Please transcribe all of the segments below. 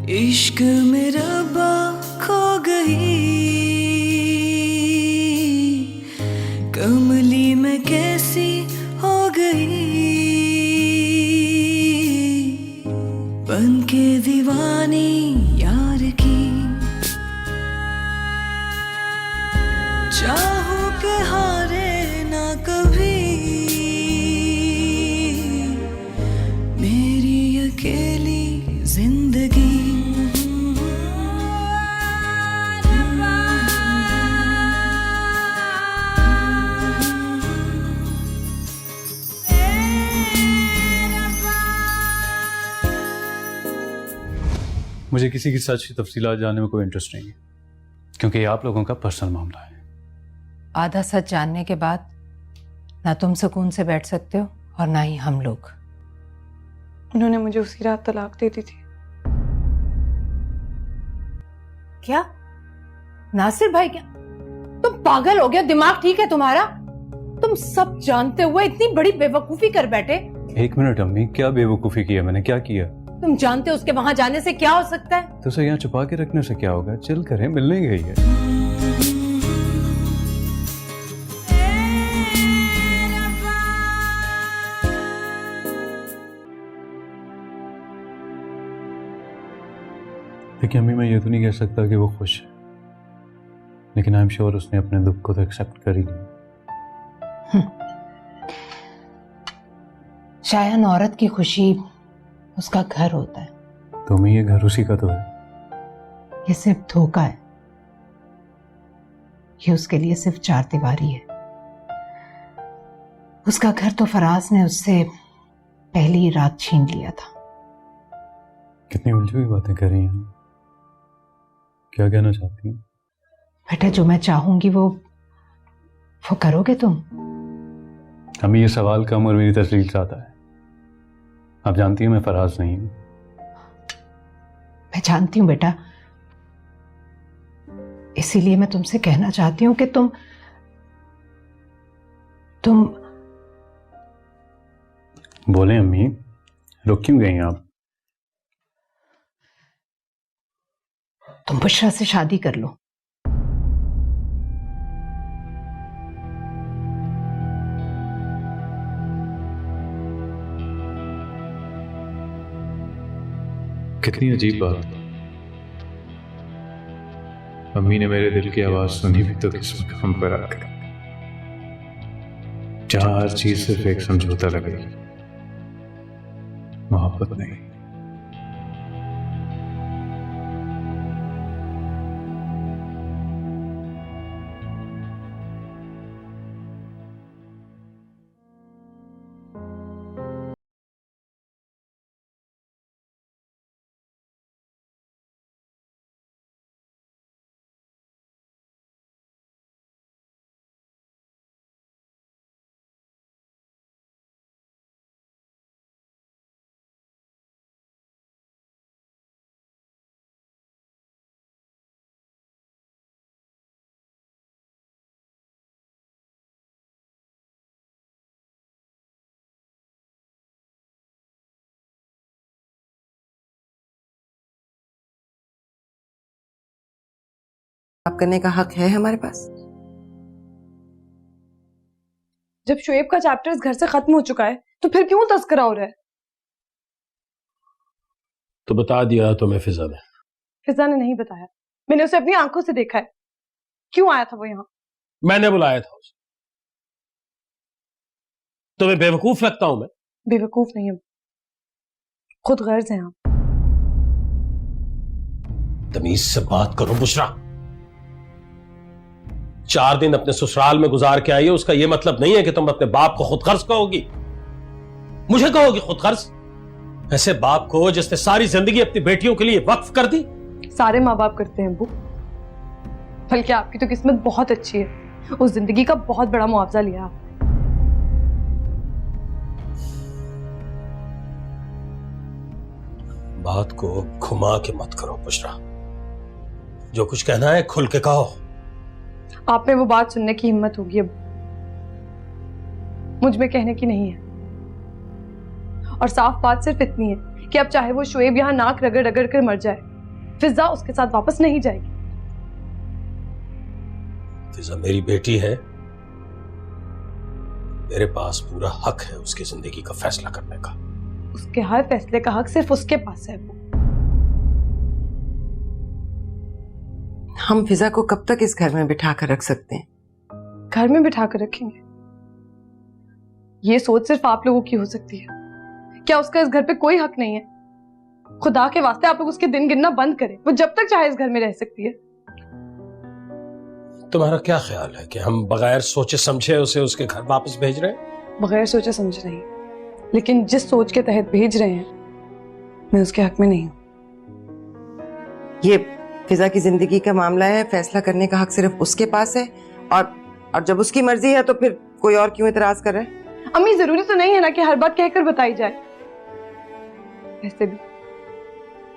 इश्क में रब्बा खो गई, कमली में कैसी हो गई, बन के दीवानी यार की। चाहूं के हारे ना कभी मेरी अकेली जिंदगी। मुझे किसी की सच की तफसीलात जानने में कोई इंटरेस्ट नहीं है, क्योंकि ये आप लोगों का पर्सनल मामला है। आधा सच जानने के बाद ना तुम सुकून से बैठ सकते हो और ना ही हम लोग। उन्होंने मुझे उसी रात तलाक दे दी थी। क्या नासिर भाई, क्या तुम पागल हो गया? दिमाग ठीक है तुम्हारा? तुम सब जानते हुए इतनी बड़ी बेवकूफी कर बैठे। एक मिनट अम्मी, क्या बेवकूफ़ी की है मैंने? क्या किया? तुम जानते हो उसके वहां जाने से क्या हो सकता है? तो उसे यहाँ छुपा के रखने से क्या होगा? चिल करें, मिलने गई है। देखिए अम्मी, मैं ये तो नहीं कह सकता कि वो खुश है, लेकिन आई एम श्योर उसने अपने दुख को तो एक्सेप्ट कर ही लिया। शायद औरत की खुशी उसका घर होता है। तो मैं ये घर उसी का तो है। ये सिर्फ धोखा है, ये उसके लिए सिर्फ चार दीवारी है। उसका घर तो फराज ने उससे पहली ही रात छीन लिया था। कितनी उलझी हुई बातें कर रही हैं, क्या कहना चाहती हैं? बेटा, जो मैं चाहूंगी वो करोगे तुम? हमें ये सवाल कम और मेरी तस्लील चाहता है। आप जानती हैं मैं फराज नहीं हूं। मैं जानती हूं बेटा, इसीलिए मैं तुमसे कहना चाहती हूं कि तुम बोले अम्मी, रुक क्यों गई आप? तुम बुशरा से शादी कर लो। कितनी अजीब बात। अम्मी ने मेरे दिल की आवाज सुनी भी तो किस मकाम पर आकर, जहां हर चीज सिर्फ एक समझौता लगे, मोहब्बत नहीं। आप करने का हक है हमारे पास। जब शुएब का चैप्टर इस घर से खत्म हो चुका है तो फिर क्यों तस्करा हो रहा है? तो बता दिया तुम्हें फिजा ने? फिजा ने नहीं बताया, मैंने उसे अपनी आंखों से देखा है। क्यों आया था वो यहाँ? मैंने बुलाया था उसे। तुम्हें बेवकूफ लगता हूं मैं? बेवकूफ नहीं है, खुद गर्ज हैं आप। तमीज से बात करो बुशरा। 4 दिन अपने ससुराल में गुजार के आई है, उसका यह मतलब नहीं है कि तुम अपने बाप को खुद गर्ज कहोगी। मुझे कहोगी खुद गर्ज? ऐसे बाप को जिसने सारी जिंदगी अपनी बेटियों के लिए वक्फ कर दी। सारे माँ बाप करते हैं अब्बू, बल्कि आपकी तो किस्मत बहुत अच्छी है, उस जिंदगी का बहुत बड़ा मुआवजा लिया आपने। बात को घुमा के मत करो बुशरा, जो कुछ कहना है खुल के कहो। आप में वो बात सुनने की हिम्मत होगी अब, मुझ में कहने की नहीं है। और साफ बात सिर्फ इतनी है कि अब चाहे वो शुएब यहां नाक रगड़ रगड़ कर मर जाए, फिजा उसके साथ वापस नहीं जाएगी। फिजा मेरी बेटी है, मेरे पास पूरा हक है उसकी जिंदगी का फैसला करने का। उसके हर फैसले का हक सिर्फ उसके पास है। हम फिजा को कब तक इस घर में बिठा कर रख सकते हैं? घर में बिठा कर रखेंगे? ये सोच सिर्फ आप लोगों की हो सकती है। क्या उसका इस घर पे कोई हक नहीं है? खुदा के वास्ते आप लोग उसके दिन गिनना बंद करें। वो जब तक चाहे इस घर में रह सकती है। तुम्हारा क्या ख्याल है कि हम बगैर सोचे समझे उसे उसके घर वापस भेज रहे हैं? बगैर सोचे समझे नहीं, लेकिन जिस सोच के तहत भेज रहे हैं, मैं उसके हक में नहीं हूं। ये फिजा की जिंदगी का मामला है, फैसला करने का हक सिर्फ उसके पास है। और जब उसकी मर्जी है तो फिर कोई और क्यों इतराज कर रहा है? अम्मी, जरूरी तो नहीं है ना कि हर बात कहकर बताई जाए। वैसे भी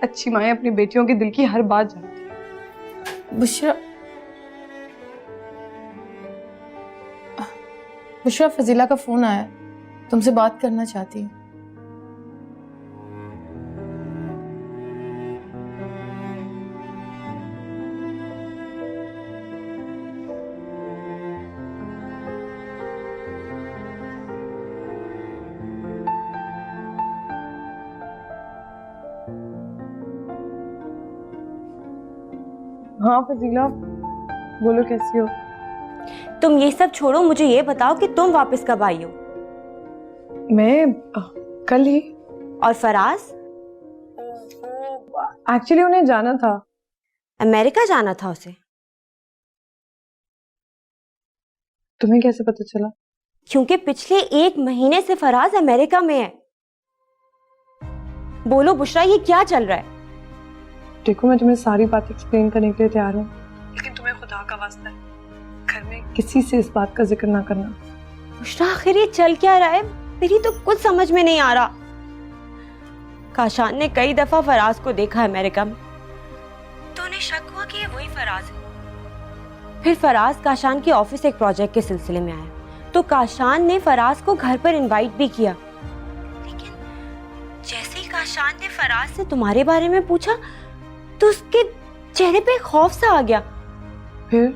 अच्छी माएं अपनी बेटियों के दिल की हर बात जानती है। बुशरा, बुशरा, फजीला का फोन आया, तुमसे बात करना चाहती हूँ। हाँ फजीला, बोलो कैसी हो? तुम ये सब छोड़ो, मुझे ये बताओ कि तुम वापस कब आई हो? मैं कल ही। और फराज? एक्चुअली उन्हें जाना था। अमेरिका जाना था उसे? तुम्हें कैसे पता चला? क्योंकि पिछले 1 महीने से फराज अमेरिका में है। बोलो बुशरा, ये क्या चल रहा है? देखो, मैं तुम्हें सारी बात एक्सप्लेन करने के लिए तैयार हूँ, लेकिन तुम्हें खुदा का वास्ता है घर में किसी से इस बात का जिक्र ना करना। बुशरा, आखिर ये चल क्या रहा है? मेरी तो कुछ समझ में नहीं आ रहा। काशान ने कई दफा फराज को देखा अमेरिका में, तो उन्हें शक हुआ कि ये वही फराज है। फिर फराज काशान के ऑफिस एक प्रोजेक्ट के सिलसिले में आया, तो काशान ने फराज को घर पर इनवाइट भी किया। लेकिन जैसे ही काशान ने फराज से तुम्हारे बारे में पूछा, तो उसके चेहरे पे खौफ सा आ गया। फिर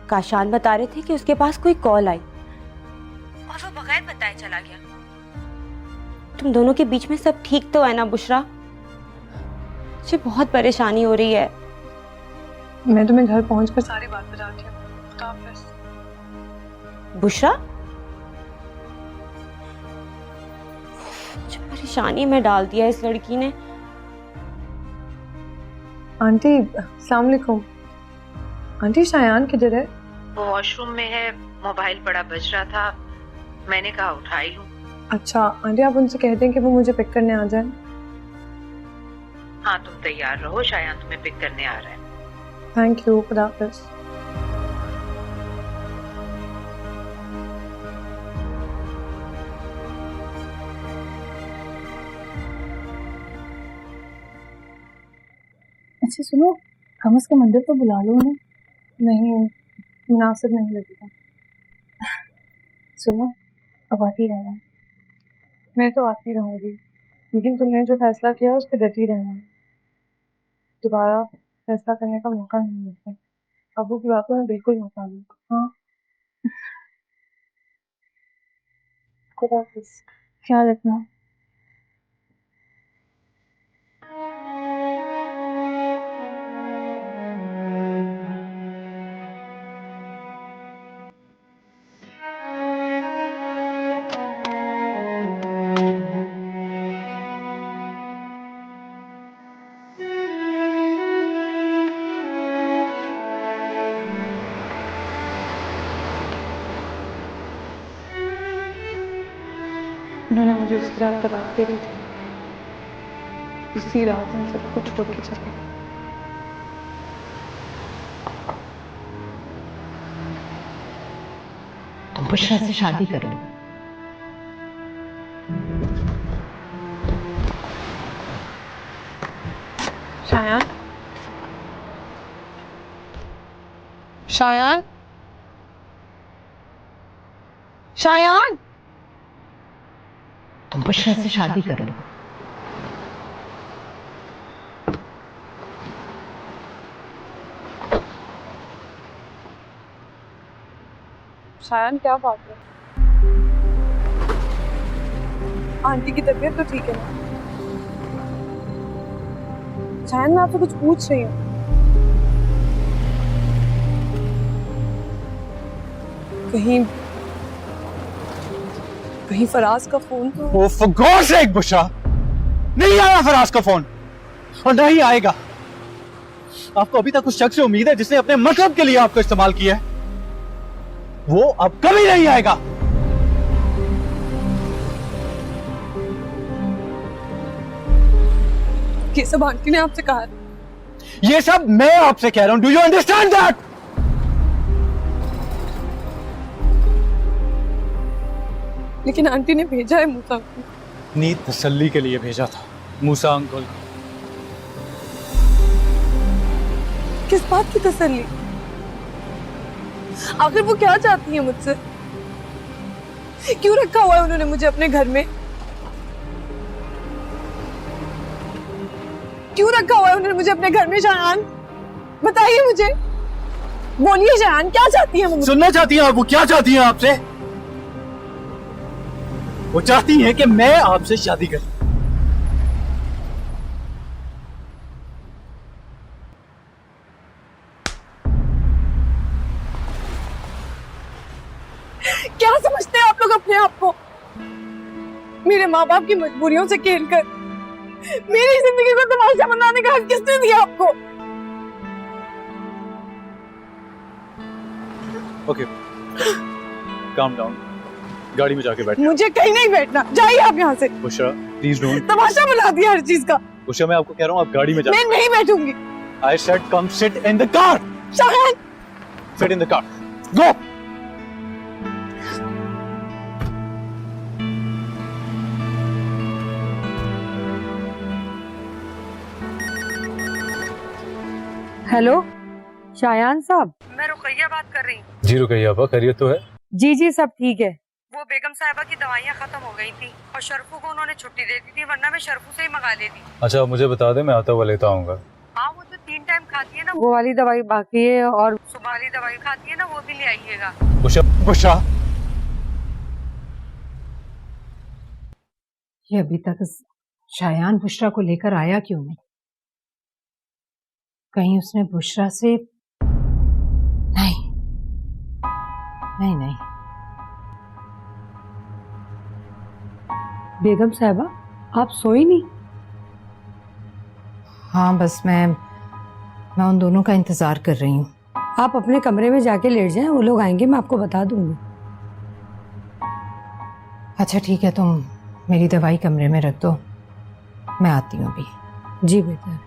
काशान बता रहे थे कि उसके पास कोई कॉल आई और वो बगैर बताए चला गया। तुम दोनों के बीच में सब ठीक तो है ना बुशरा? मुझे बहुत परेशानी हो रही है। मैं तुम्हें घर पहुंचकर सारी बात बताती हूँ। खुदा हाफिज़। बुशरा, मुझे परेशानी में डाल दिया इस लड़की ने। आंटी, अस्सलाम वालेकुम। आंटी, शायान किधर है? वो वॉशरूम में है, मोबाइल बड़ा बज रहा था, मैंने कहा उठा ही लूं। अच्छा आंटी, आप उनसे कह दें कि वो मुझे पिक करने आ जाए। हाँ, तुम तैयार रहो, शायान तुम्हें पिक करने आ रहा है। थैंक यू, खुदा हाफिज़। अच्छा सुनो, हम उसके मंदिर तो बुला लो उन्हें। नहीं, मुनासिब नहीं लगेगा। सुनो, अब आती रहना। मैं तो आती रहूंगी, लेकिन तुमने जो फैसला किया उस पर डटी रहना। दोबारा फैसला करने का मौका नहीं मिलता। अबू की बातों में बिल्कुल मत आना। हाँ, खुदा हाफिज़। ख्याल रखना। उन्होंने मुझे उस रात तलाक दे दी थी। उसी रात में सब कुछ छोड़ के चले गए। तुम बुशरा से शादी कर लो। शायान, शायान, शायान, तुम बुशरा से शादी कर लो। शायन क्या बात है? आंटी की तबीयत तो ठीक है ना? शायन मैं आपसे कुछ पूछ रही हूँ। कहीं कहीं फराज का फोन तो वो for God's sake बुशरा, नहीं आया फराज का फोन और नहीं आएगा। आपको अभी तक उस शख्स से उम्मीद है जिसने अपने मतलब के लिए आपको इस्तेमाल किया है, वो अब कभी नहीं आएगा। ये सब आंटी ने आपसे कहा है? ये सब मैं आपसे कह रहा हूं। Do you understand that? लेकिन आंटी ने भेजा है मूसा को। नींद तसल्ली के लिए भेजा था मूसा अंकल। किस बात की तसल्ली? आखिर वो क्या चाहती है मुझसे? क्यों रखा हुआ है उन्होंने मुझे अपने घर में? क्यों रखा हुआ है उन्होंने मुझे अपने घर में? शायान बताइए मुझे, बोलिए शायान, क्या चाहती है वो? सुनना चाहती हैं आप? वो क्या चाहती हैं आपसे? वो चाहती हैं कि मैं आपसे शादी करूं। क्या समझते हैं आप लोग अपने आप को? मेरे माँ बाप की मजबूरियों से खेलकर मेरी जिंदगी को तमाशा बनाने का हक किसने दिया आपको? ओके, काम डाउन, गाड़ी में जाके बैठो। मुझे कहीं नहीं बैठना, जाइए आप यहाँ से। Bushra please don't. तमाशा बना दिया हर चीज का। बुशरा मैं आपको कह रहा हूँ आप गाड़ी में जाओ। मैं नहीं बैठूंगी। I said come sit in the car. शायद Sit in the car. Go. Hello Shayan साहब। मैं रुकैया बात कर रही हूँ। जी रुकैया आपा, खैरियत तो है? जी जी सब ठीक है। वो बेगम साहिबा की दवाइयाँ खत्म हो गई थी और शर्फू को उन्होंने छुट्टी दे दी थी, वरना मैं शर्फू से ही मंगा लेती। अच्छा मुझे बता दे, मैं आता हुआ लेता आऊंगा। हाँ, वो जो 3 टाइम खाती है ना, वो वाली दवाई बाकी है और सुबह वाली दवाई खाती है ना, वो भी ले आइएगा। बुशरा ये अभी तक शायान बुशरा को लेकर आया क्यों नहीं? कहीं उसने बुशरा से नहीं नहीं नहीं। बेगम साहिबा आप सोई नहीं? हाँ बस मैं उन दोनों का इंतजार कर रही हूँ। आप अपने कमरे में जाके लेट जाएं, वो लोग आएंगे मैं आपको बता दूंगी। अच्छा ठीक है, तुम मेरी दवाई कमरे में रख दो, मैं आती हूँ अभी। जी बेटा।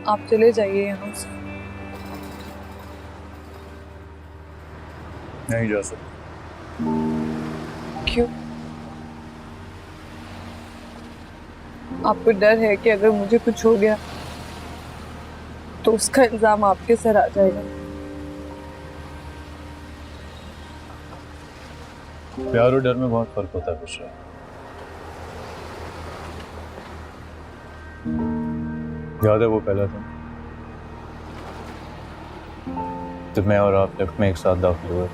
आप चले जाइए यहाँ से। नहीं जा सकता। क्यों? आपको डर है कि अगर मुझे कुछ हो गया तो उसका इल्जाम आपके सर आ जाएगा? प्यार और डर में बहुत फर्क होता है बुशरा। याद है वो पहला दिन जब मैं और आप लेफ्ट में एक साथ दाखिल हुए?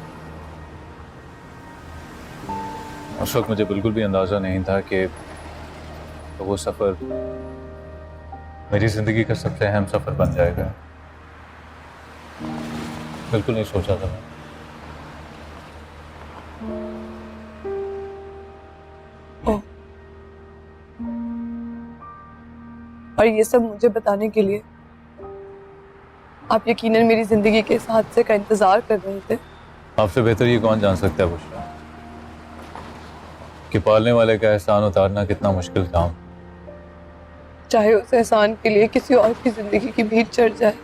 उस वक्त मुझे बिल्कुल भी अंदाजा नहीं था कि वो सफर मेरी जिंदगी का सबसे अहम सफर बन जाएगा। बिल्कुल नहीं सोचा था मैं। और ये सब मुझे बताने के लिए आप यकीनन मेरी जिंदगी के इस हादसे का इंतजार कर रहे थे। आपसे बेहतर ये कौन जान सकता है बुशरा कि पालने वाले का एहसान उतारना कितना मुश्किल काम, चाहे उस एहसान के लिए किसी और की जिंदगी की भीड़ चढ़ जाए।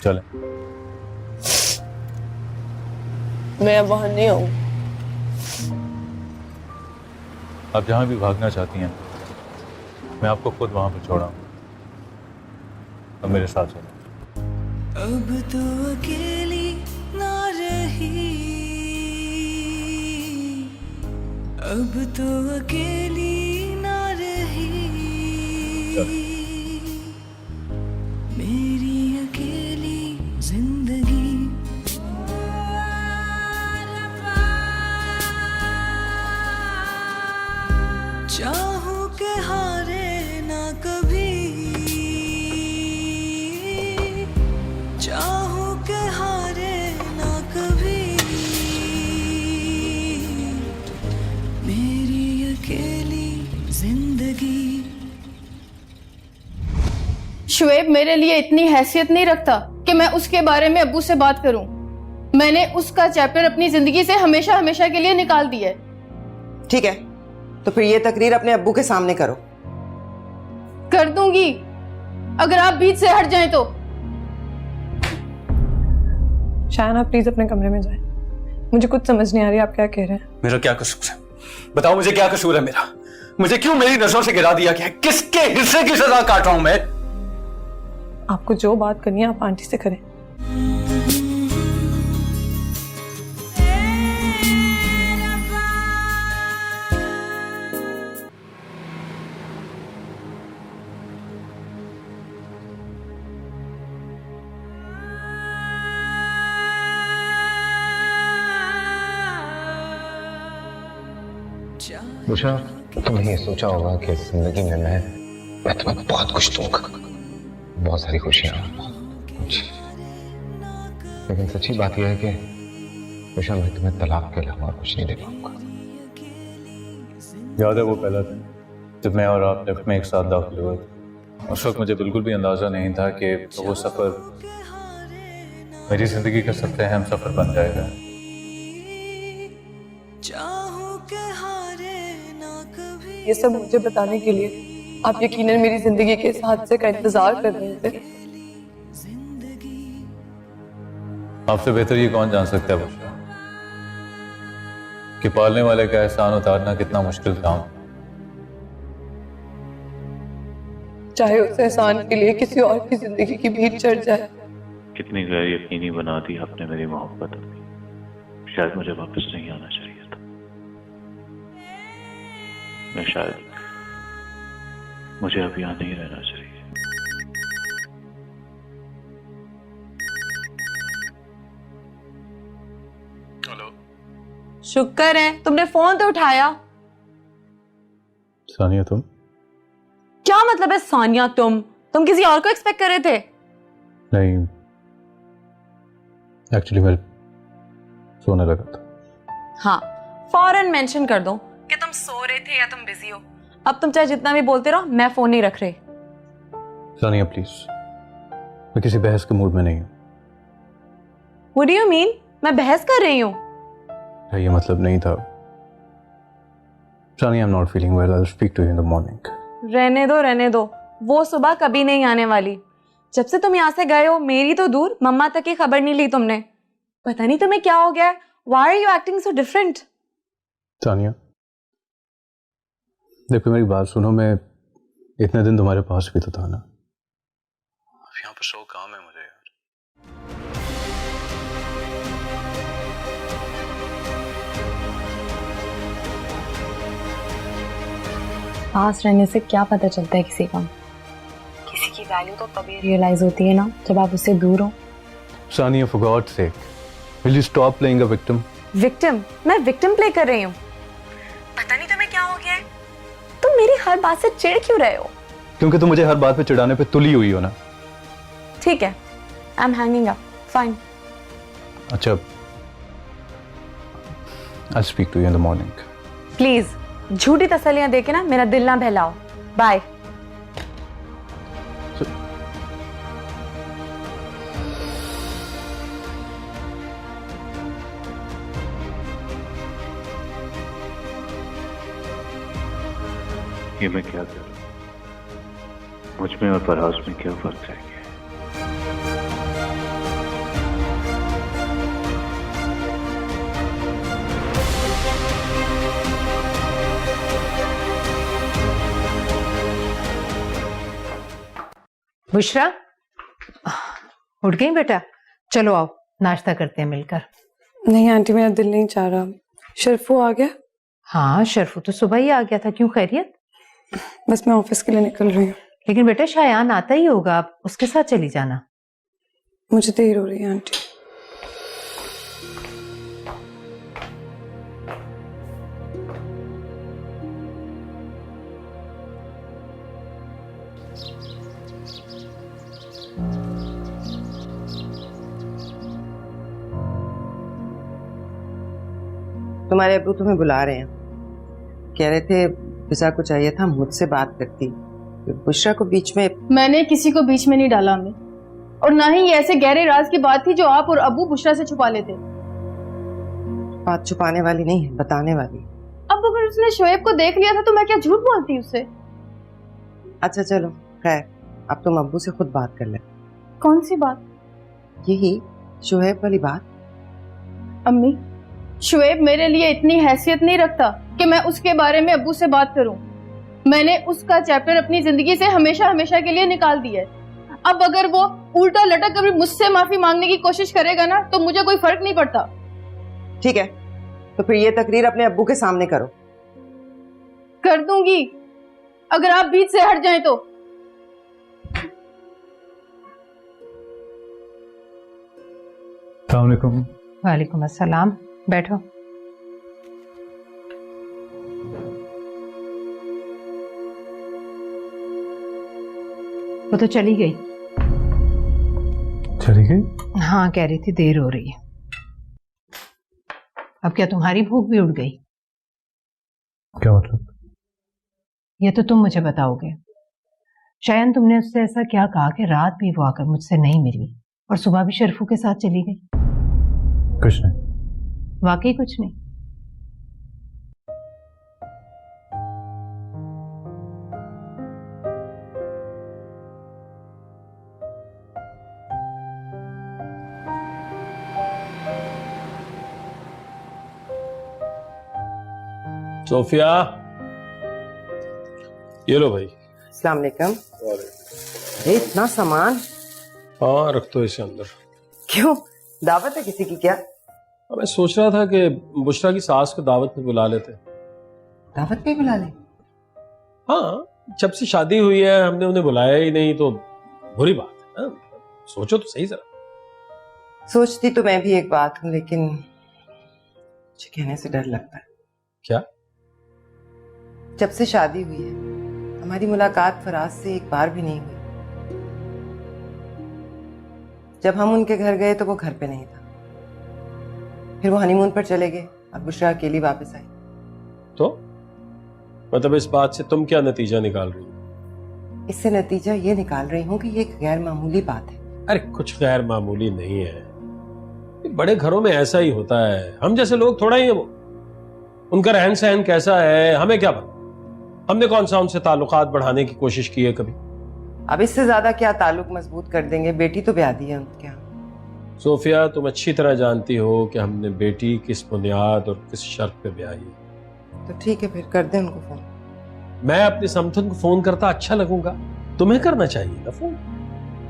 चलें। मैं अब वहां नहीं आऊंगी। आप जहां भी भागना चाहती हैं मैं आपको खुद वहां पर छोड़ाऊंगा। अब मेरे साथ चलो। अब तो अकेली ना रही, अब तो अकेली ना रही, मेरी अकेली जिंदगी। चाहूं के हारे ना कभी, चाहूं के हारे ना कभी, मेरी अकेली जिंदगी। शुएब मेरे लिए इतनी हैसियत नहीं रखता कि मैं उसके बारे में अब्बू से बात करूं। मैंने उसका चैप्टर अपनी जिंदगी से हमेशा हमेशा के लिए निकाल दिया है। ठीक है, तो फिर ये तकरीर अपने अब्बू के सामने करो। कर दूंगी अगर आप बीच से हट जाएं तो। शायना प्लीज अपने कमरे में जाएं। मुझे कुछ समझ नहीं आ रही आप क्या कह रहे हैं। मेरा क्या कसूर है? बताओ मुझे क्या कसूर है मेरा? मुझे क्यों मेरी नजरों से गिरा दिया गया है? किसके हिस्से की सजा काट रहा हूं मैं? आपको जो बात करनी है आप आंटी से करें। बुशरा, तुमने ये सोचा होगा कि जिंदगी में मैं तुम्हें बहुत कुछ दूंगा, बहुत सारी खुशियां, कुछ। लेकिन सच्ची बात यह है कि बुशरा, मैं तुम्हें तलाक के अलावा कुछ नहीं दे पाऊंगा। याद है वो पहला दिन जब मैं और आप लेफ्ट में एक साथ दाखिल हुए? उस वक्त मुझे बिल्कुल भी अंदाजा नहीं था कि वो सफर मेरी जिंदगी का सबसे अहम सफर बन जाएगा। ये सब मुझे बताने के लिए आप यकीनन मेरी जिंदगी के इस हादसे का इंतजार कर रहे थे। आपसे बेहतर ये कौन जान सकता है बुशरा कि पालने वाले का एहसान उतारना कितना मुश्किल काम, चाहे उस एहसान के लिए किसी और की जिंदगी की भीड़ चढ़ जाए। कितनी गैर यकीनी बना दी आपने मेरी मोहब्बत अपनी। शायद मुझे वापस नहीं आना चाहिए था। मैं शायद मुझे अब यहाँ नहीं रहना चाहिए। हेलो, शुक्र है तुमने फोन तो उठाया। सानिया तुम? क्या मतलब है सानिया तुम किसी और को एक्सपेक्ट कर रहे थे? नहीं, एक्चुअली मैं सोने लगा था। हाँ, फौरन मेंशन कर दो कि तुम सो रहे थे या तुम बिजी हो। अब तुम चाहे जितना भी बोलते रहो, मैं फोन नहीं रख रही। सानिया प्लीज, मैं किसी बहस के मूड में नहीं हूं। What do you mean? मैं बहस कर रही हूँ। ये मतलब नहीं था। Sania, I'm not feeling well. I'll speak to you in the morning. रहने दो, वो सुबह कभी नहीं आने वाली। जब से तुम यहाँ से गए हो, मेरी तो दूर, मम्मा तक की खबर नहीं ली तुमने। पता नहीं तुम्हें क्या हो गया है। Why are you acting so different? Sania देखो, मेरी बात सुनो। मैं इतने दिन तुम्हारे पास भी तो था ना। अब यहाँ पर 100 काम है मुझे यार। पास रहने से क्या पता चलता है किसी का। किसी की वैल्यू तो तभी रियलाइज होती है ना जब आप उससे दूर हो। Shania, for God's sake, will you stop playing a victim? Victim? मैं विक्टिम प्ले कर रही हूँ? पता नहीं तुम्हें क्या हो गया है। तुम मेरी हर बात से चिढ़ क्यों रहे हो? क्योंकि तुम मुझे हर बात पे चिढ़ाने पे तुली हुई हो ना। ठीक है, I am hanging up, fine. अच्छा, I'll speak to you in the morning. Please झूठी तसल्लियां देके ना मेरा दिल ना बहलाओ। बाय। ये मैं क्या करूं? मुझ में और फराज में क्या फर्क है? बुशरा, उठ गई बेटा? चलो आओ नाश्ता करते हैं मिलकर। नहीं आंटी, मेरा दिल नहीं चाह रहा। शर्फू आ गया? हाँ, शर्फू तो सुबह ही आ गया था। क्यों, खैरियत? बस मैं ऑफिस के लिए निकल रही हूँ। लेकिन बेटा शायान आता ही होगा, आप उसके साथ चली जाना। मुझे देर हो रही है आंटी। तुम्हारे अब्बू तुम्हें बुला रहे हैं। कह रहे थे फिजा को चाहिए था मुझसे बात करती। बुशरा को बीच में। मैंने किसी को बीच में नहीं डाला अम्मी, और ना ही ये ऐसे गहरे राज की बात थी जो आप और अब्बू बुशरा से छुपा लेते। बात छुपाने वाली नहीं है, बताने वाली। अब अगर उसने शोएब को देख लिया था तो मैं क्या झूठ बोलती उससे? अच्छा चलो खैर, अब तुम अब्बू से खुद बात कर ले। कौन सी बात? यही शोएब वाली बात। अम्मी, शोएब मेरे लिए इतनी हैसियत नहीं रखता कि मैं उसके बारे में अब्बू से बात करूं। मैंने उसका चैप्टर अपनी जिंदगी से हमेशा हमेशा के लिए निकाल दिया है। अब अगर वो उल्टा लटक कर मुझसे माफी मांगने की कोशिश करेगा ना तो मुझे कोई फर्क नहीं पड़ता। ठीक है, तो फिर ये तकरीर अपने अब्बू के सामने करो। कर दूंगी अगर आप बीच से हट जाएं तो। अस्सलाम वालेकुम। वालेकुम अस्सलाम, बैठो। वो तो चली गई। चली गई? हाँ, कह रही थी देर हो रही है। अब क्या तुम्हारी भूख भी उड़ गई? क्या मतलब? ये तो तुम मुझे बताओगे। शायद तुमने उससे ऐसा क्या कहा कि रात भी वो आकर मुझसे नहीं मिली और सुबह भी शर्फू के साथ चली गई? कुछ नहीं। वाकई कुछ नहीं? सोफिया, ये लो भाई। अस्सलाम वालेकुम। इतना सामान? हाँ, रख दो इसे अंदर। क्यों, दावत है किसी की क्या? मैं सोच रहा था कि बुशरा की सास को दावत पे बुला लेते। दावत पे बुला ले? हाँ, जब से शादी हुई है हमने उन्हें बुलाया ही नहीं तो बुरी बात है ना? सोचो तो सही जरा। सोचती तो मैं भी एक बात हूँ, लेकिन मुझे कहने से डर लगता है। क्या? जब से शादी हुई है हमारी मुलाकात फराज से एक बार भी नहीं हुई। जब हम उनके घर गए तो वो घर पे नहीं था, फिर वो हनीमून पर चले गए और बुशरा अकेली वापस आई। तो मतलब इस बात से तुम क्या नतीजा निकाल रही हो? इससे नतीजा ये निकाल रही हूँ कि ये एक गैर मामूली बात है। अरे कुछ गैर मामूली नहीं है, ये बड़े घरों में ऐसा ही होता है। हम जैसे लोग थोड़ा ही है वो। उनका रहन सहन कैसा है हमें क्या पता? हमने कौन सा उनसे ताल्लुकात बढ़ाने की कोशिश की है कभी? अब इससे ज्यादा क्या ताल्लुक मजबूत कर देंगे? बेटी तो ब्याह दी है उनके यहाँ। सोफिया, तुम अच्छी तरह जानती हो कि हमने बेटी किस बुनियाद और किस शर्त पे ब्याही है। तो ठीक है, फिर कर दे उनको फोन। मैं अपनी समथन को फोन करता अच्छा लगूंगा? तुम्हें करना चाहिए ना फोन।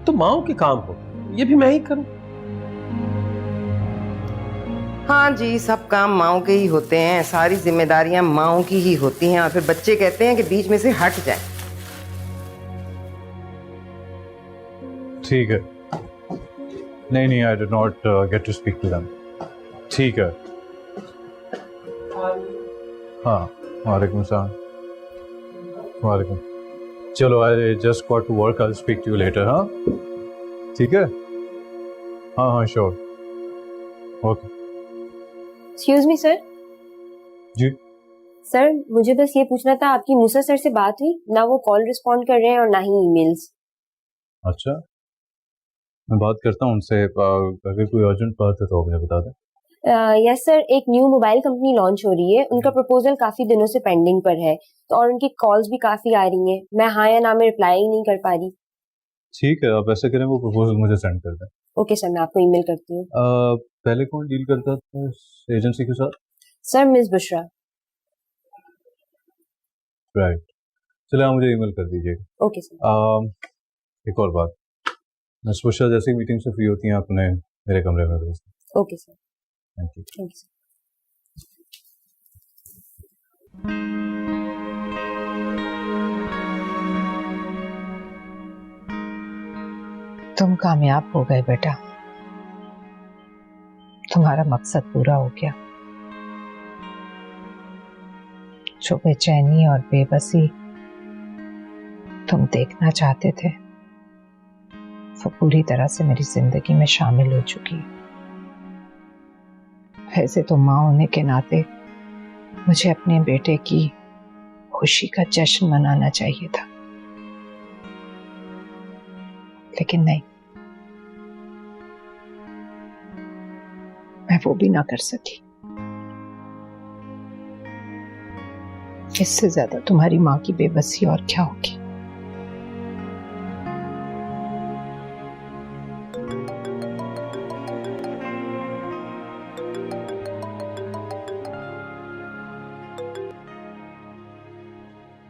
तो माओ के काम हो, ये भी मैं ही करूं। हाँ जी, सब काम माओ के ही होते हैं, सारी जिम्मेदारियां माओ की ही होती हैं और फिर बच्चे कहते हैं कि बीच में से हट जाए। ठीक है। नहीं, I did not get to speak to them. ठीक है। हाँ, वालेकुम सलाम। वालेकुम। चलो, I just got to work, I speak to you later. हाँ ठीक है। हाँ sure. Okay. Excuse me sir. जी सर, मुझे बस ये पूछना था, आपकी मूसा सर से बात हुई? ना वो कॉल रिस्पॉन्ड कर रहे हैं और ना ही ईमेल्स। अच्छा, मैं बात करता हूँ उनसे। अगर कोई अर्जेंट बात है तो मुझे बता दें। यस सर, एक न्यू मोबाइल कंपनी लॉन्च हो रही है, उनका प्रपोजल काफी दिनों से पेंडिंग पर है, तो और उनकी कॉल्स भी काफी आ रही हैं। मैं हाँ या ना में रिप्लाई ही नहीं कर पा रही। ठीक है, आप ऐसे करें, वो प्रपोजल मुझे सेंड कर दें। ओके सर, मैं आपको ईमेल करती हूँ। पहले कौन डील करता था इस एजेंसी के साथ? Sir, miss Bushra. राइट, चलिए आप मुझे ईमेल कर दीजिएगा। Okay sir. एक और बात, मिस बुशरा जैसी मीटिंग से फ्री होती हैं आपने मेरे कमरे में भेज दें। Okay sir. Thank you. Thank you sir. तुम कामयाब हो गए बेटा, तुम्हारा मकसद पूरा हो गया। जो बेचैनी और बेबसी तुम देखना चाहते थे वो पूरी तरह से मेरी जिंदगी में शामिल हो चुकी है। वैसे तो माँ होने के नाते मुझे अपने बेटे की खुशी का जश्न मनाना चाहिए था, लेकिन नहीं, मैं वो भी ना कर सकी। इससे ज्यादा तुम्हारी माँ की बेबसी और क्या होगी।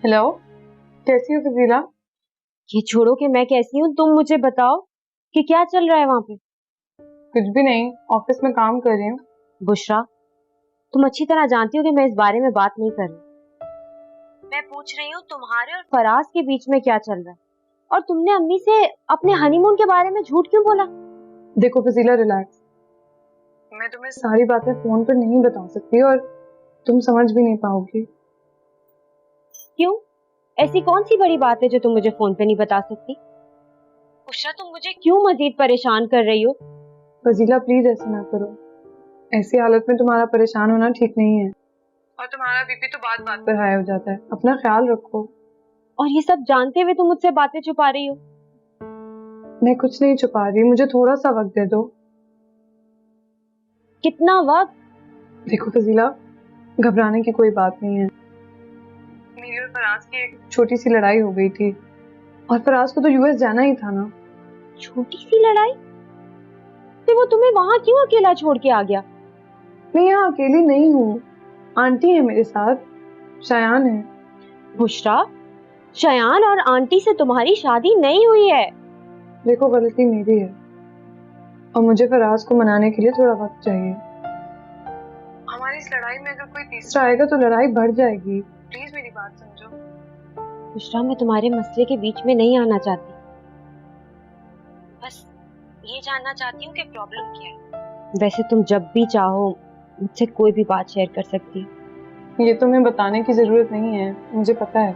हेलो, कैसी हो फजीला? ये छोड़ो कि मैं कैसी हूँ, तुम मुझे बताओ कि क्या चल रहा है वहां पे। कुछ भी नहीं, ऑफिस में काम कर रही हूँ। बुशरा, तुम अच्छी तरह जानती हो कि मैं इस बारे में बात नहीं कर रही। मैं पूछ रही हूँ तुम्हारे और फराज के बीच में क्या चल रहा है, और तुमने अम्मी से अपने हनीमून के बारे में झूठ क्यों बोला? देखो फजीला, रिलैक्स। मैं तुम्हें सारी बातें फोन पर नहीं बता सकती और तुम समझ भी नहीं पाओगी। क्यों? ऐसी कौन सी बड़ी बात है जो तुम मुझे फोन पे नहीं बता सकती? बुशरा, तुम मुझे क्यों मजीद परेशान कर रही हो? फजीला प्लीज ऐसा ना करो, ऐसी हालत में तुम्हारा परेशान होना ठीक नहीं है, और तुम्हारा बीपी तो बात बात पर हाई हो जाता है। अपना ख्याल रखो। और ये सब जानते हुए तुम मुझसे बातें छुपा रही हो? मैं कुछ नहीं छुपा रही, मुझे थोड़ा सा वक्त दे दो। कितना वक्त? देखो फजीला, घबराने की कोई बात नहीं है। मेरी और फराज की एक छोटी सी लड़ाई हो गई थी, और फराज को तो यूएस जाना ही था ना। छोटी सी लड़ाई? तो वो तुम्हें वहां क्यों अकेला छोड़ के आ गया? मैं यहाँ अकेली नहीं हूँ, आंटी है मेरे साथ, शयान है। बुशरा, शयान और आंटी से तुम्हारी शादी नहीं हुई है। देखो, गलती मेरी है और मुझे फराज को मनाने के लिए थोड़ा वक्त चाहिए। हमारी इस लड़ाई में अगर कोई तीसरा आएगा तो लड़ाई बढ़ जाएगी। प्लीज मेरी बात समझो। बुशरा, मैं तुम्हारे मसले के बीच में नहीं आना चाहती, बस ये जानना चाहती हूँ कि प्रॉब्लम क्या है। वैसे तुम जब भी चाहो मुझसे कोई भी बात शेयर कर सकती हो। ये तुम्हें बताने की जरूरत नहीं है, मुझे पता है।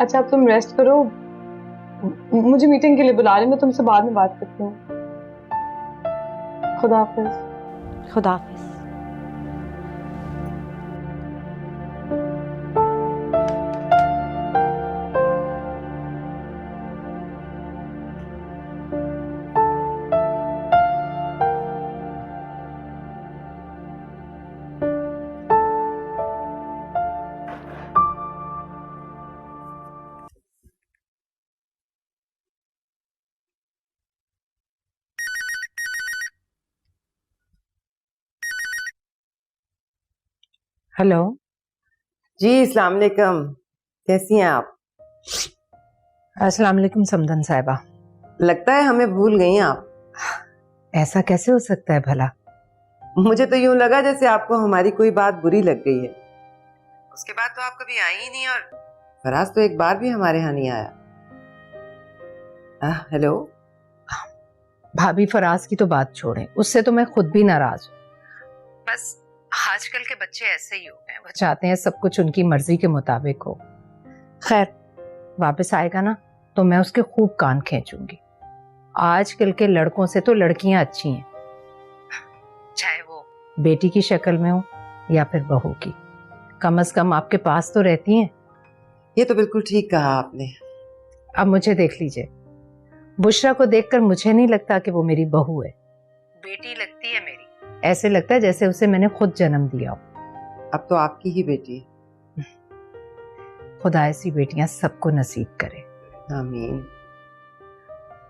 अच्छा, अब तुम रेस्ट करो, मुझे मीटिंग के लिए बुला रहे, मैं तुमसे बाद में बात करती हूँ। खुदा हाफिज। खुदा हाफिज। हेलो जी, अस्सलाम वालेकुम। कैसी हैं आप? अस्सलाम वालेकुम समदन साहिबा। लगता है हमें भूल गई आप। ऐसा कैसे हो सकता है भला? मुझे तो यूं लगा जैसे आपको हमारी कोई बात बुरी लग गई है। उसके बाद तो आप कभी आई ही नहीं, और फराज तो एक बार भी हमारे यहाँ नहीं आया। हेलो भाभी, फराज की तो बात छोड़ें, उससे तो मैं खुद भी नाराज हूँ। बस आजकल के बच्चे ऐसे ही हो गए, वो चाहते हैं सब कुछ उनकी मर्जी के मुताबिक हो। खैर, वापस आएगा ना तो मैं उसके खूब कान खींचूंगी। आजकल के लड़कों से तो लड़कियां अच्छी हैं, चाहे वो बेटी की शक्ल में हो या फिर बहू की, कम से कम आपके पास तो रहती हैं। ये तो बिल्कुल ठीक कहा आपने। अब मुझे देख लीजिए, बुशरा को देखकर मुझे नहीं लगता कि वो मेरी बहू है, बेटी लगती है मेरी। ऐसे लगता है जैसे उसे मैंने खुद जन्म दिया हो। अब तो आपकी ही बेटी है। खुदा ऐसी बेटियां सबको नसीब करे। आमीन।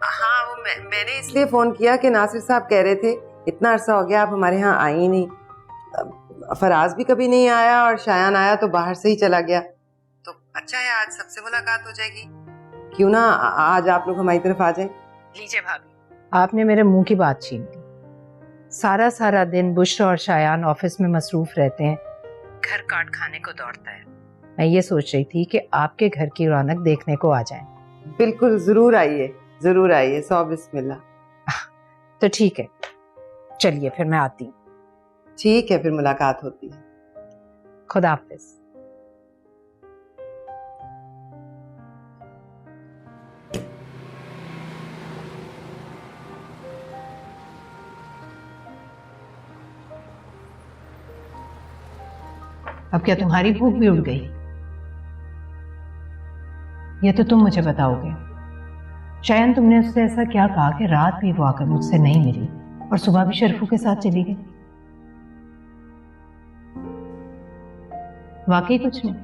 हाँ, वो मैंने इसलिए फोन किया कि नासिर साहब कह रहे थे इतना अरसा हो गया आप हमारे यहाँ आई ही नहीं। फराज भी कभी नहीं आया और शायान आया तो बाहर से ही चला गया। तो अच्छा है, आज सबसे मुलाकात हो जाएगी। क्यों ना आज आप लोग हमारी तरफ आ जाएं। लीजिए भाभी, आपने मेरे मुंह की बात छीन ली। सारा दिन बुशरा और शायान ऑफिस में मसरूफ रहते हैं, घर काट खाने को दौड़ता है। मैं ये सोच रही थी कि आपके घर की रौनक देखने को आ जाएं। बिल्कुल, जरूर आइए, जरूर आइए। 100 बिस्मिल्लाह। तो ठीक है, चलिए फिर मैं आती हूँ। ठीक है, फिर मुलाकात होती है। खुदा हाफिज। अब क्या तुम्हारी भूख भी उड़ गई? ये तो तुम मुझे बताओगे। शायद तुमने उससे ऐसा क्या कहा कि रात भी वो आकर मुझसे नहीं मिली और सुबह भी शर्फू के साथ चली गई? वाकई कुछ नहीं?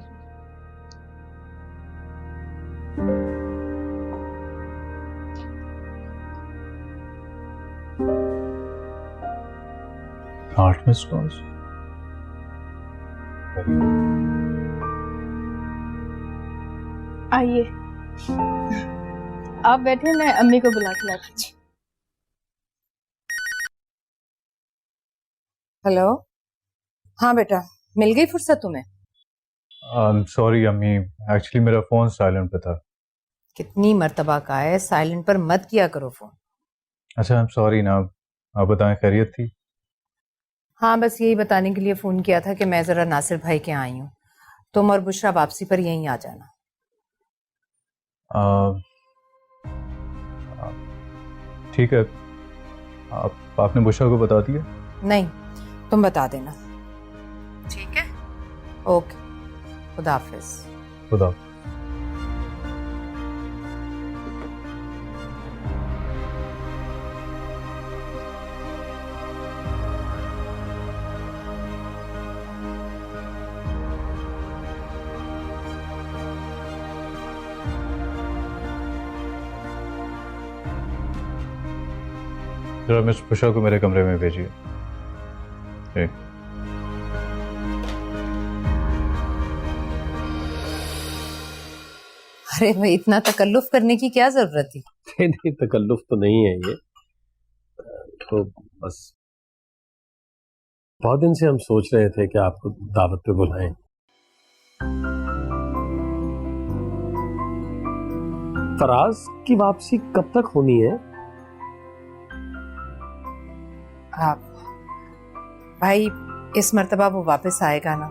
आठ मिस कॉल्स। आइए, आप बैठे, मैं अम्मी को बुला के लाती हूँ। हेलो। हाँ बेटा, मिल गई फुर्सत तुम्हें? सॉरी अम्मी, एक्चुअली मेरा फोन साइलेंट पे था। कितनी मर्तबा का है, साइलेंट पर मत किया करो फोन। अच्छा, आई एम सॉरी ना। आप बताएं, खैरियत थी? हाँ, बस यही बताने के लिए फोन किया था कि मैं जरा नासिर भाई के आई हूँ, तुम और बुशरा वापसी पर यहीं आ जाना। ठीक है। आपने बुशरा को बता दिया? नहीं, तुम बता देना। ठीक है, ओके, खुदा हाफिज। खुदा। जरा मिस बुशरा को मेरे कमरे में भेजिए। ठीक। अरे भाई, इतना तकल्लुफ करने की क्या जरूरत थी? नहीं, तकल्लुफ तो नहीं है ये, तो बस बहुत दिन से हम सोच रहे थे कि आपको दावत पे बुलाएं। फराज की वापसी कब तक होनी है? आप भाई, इस मर्तबा वो वापस आएगा ना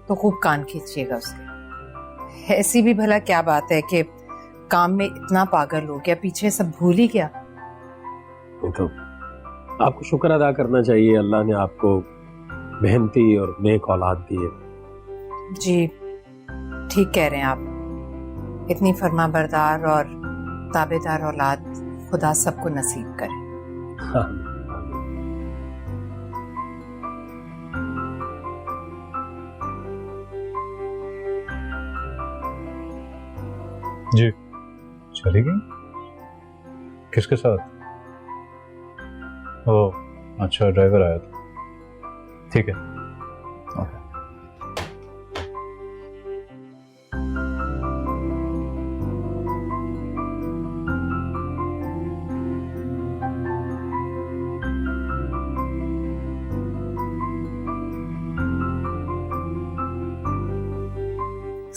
तो खूब कान खींचिएगा उसके। ऐसी भी भला क्या बात है कि काम में इतना पागल हो गया, पीछे सब भूल ही गया। तो आपको शुक्र अदा करना चाहिए, अल्लाह ने आपको मेहनती और नेक औलाद दी है। जी ठीक कह रहे हैं आप, इतनी फरमाबरदार और ताबेदार औलाद खुदा सबको नसीब करे। हाँ। जी, चली गई? किसके साथ? ओह अच्छा, ड्राइवर आया था। ठीक है, ओके।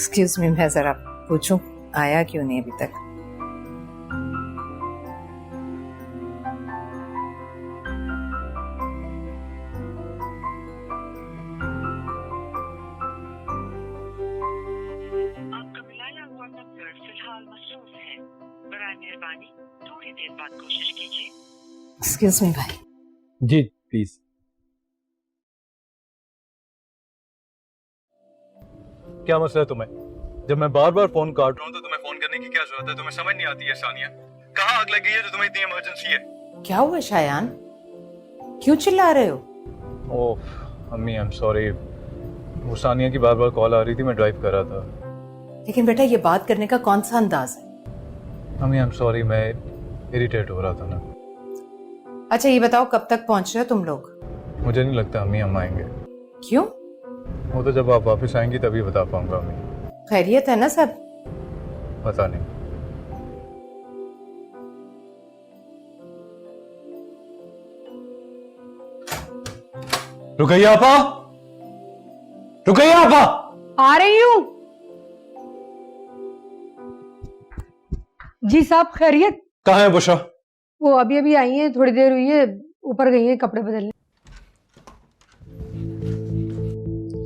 एक्सक्यूज मी, मैं जरा पूछूं आया क्यों नहीं अभी तक? आपका मिलाया हुआ नंबर फिलहाल मसरूफ है। बराए मेहरबानी थोड़ी देर बाद कोशिश कीजिए। एक्सक्यूज मी भाई। जी प्लीज। क्या मसला है तुम्हें? जब मैं बार बार फोन काट रहा हूँ तो तुम्हें फोन करने की क्या जरूरत है? तुम्हें समझ नहीं आती है सानिया? कहाँ आग लगी है जो तुम्हें इतनी इमरजेंसी है? क्या हुआ शायान, क्यों चिल्ला रहे हो? ओह अम्मी, आई एम सॉरी। वो सानिया की बार बार कॉल आ रही थी, मैं ड्राइव कर रहा था। लेकिन बेटा ये बात करने का कौन सा अंदाज है? अम्मी आई एम सॉरी, मैं इरिटेट हो रहा था ना। अच्छा ये बताओ कब तक पहुंच रहे हो तुम लोग? मुझे नहीं लगता अम्मी हम आएंगे। क्यों? वो तो जब आप वापस आएंगी तभी बता पाऊंगा अम्मी। खैरियत है ना सब? पता नहीं। रुकैया आपा, रुकैया आपा। आ रही हूँ। जी साहब खैरियत? कहाँ है बुशा? वो अभी अभी आई है, थोड़ी देर हुई है, ऊपर गई है कपड़े बदलने।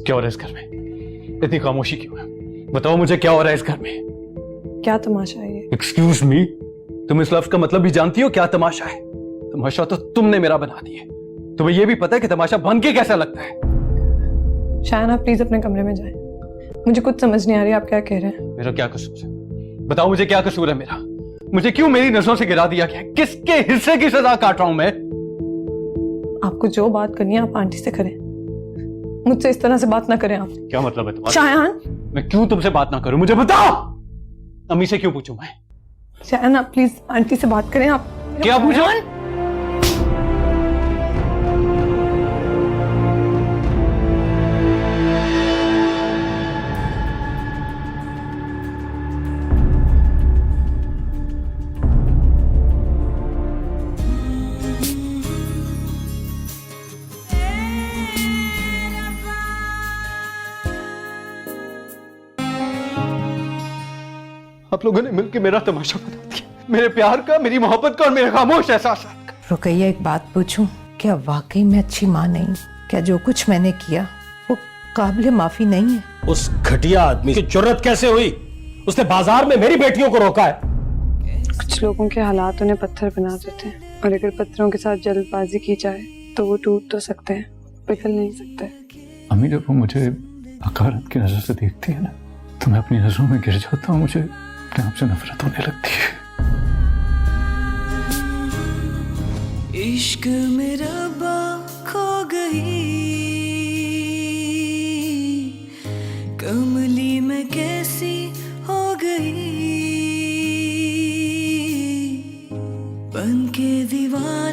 क्या हो रहा है इस घर में? इतनी खामोशी क्यों है? बताओ मुझे क्या हो रहा है इस घर में? क्या तमाशा है ये? एक्सक्यूज मी, तुम इस लफ्ज का मतलब भी जानती हो? क्या तमाशा है? तमाशा तो तुमने मेरा बना दिया। तुम्हें यह भी पता है कि तमाशा बन के कैसा लगता है? शायन आप प्लीज अपने कमरे में जाएं। मुझे कुछ समझ नहीं आ रही आप क्या कह रहे हैं। मेरा क्या कसूर है? बताओ मुझे क्या कसूर है मेरा? मुझे क्यों मेरी नजरों से गिरा दिया गया? किसके हिस्से की सजा काट रहा हूं मैं? आपको जो बात करनी है आप आंटी से करें, मुझसे इस तरह से बात ना करें आप। क्या मतलब है तुम्हारा? शायन मैं क्यों तुमसे बात ना करूं? मुझे बताओ। अम्मी से क्यों पूछूं मैं? शायन आप प्लीज आंटी से बात करें आप। क्या पूछो? आप लोगों ने मिलकर मेरा तमाशा बना दिया, मेरे प्यार का, मेरी मोहब्बत का और मेरे खामोश एहसासात का। रुकैया एक बात पूछूं, क्या वाकई मैं अच्छी माँ नहीं? क्या जो कुछ मैंने किया वो काबिल माफी नहीं है? उस घटिया आदमी की जुर्रत कैसे हुई? उसने बाजार में मेरी बेटियों को रोका है। कुछ लोगों के हालात उन्हें पत्थर बना देते हैं और अगर पत्थरों के साथ जल्दबाजी की जाए तो वो टूट तो सकते हैं, पिघल नहीं सकते। अम्मी जब वो मुझे हकारत की नजर से देखती है ना तो मैं अपनी नजरों में गिर जाता हूँ, मुझे अपने आप से नफरत होने लगती है। इश्क मेरा बा खो गई, कमली में कैसी हो गई, बन के दीवार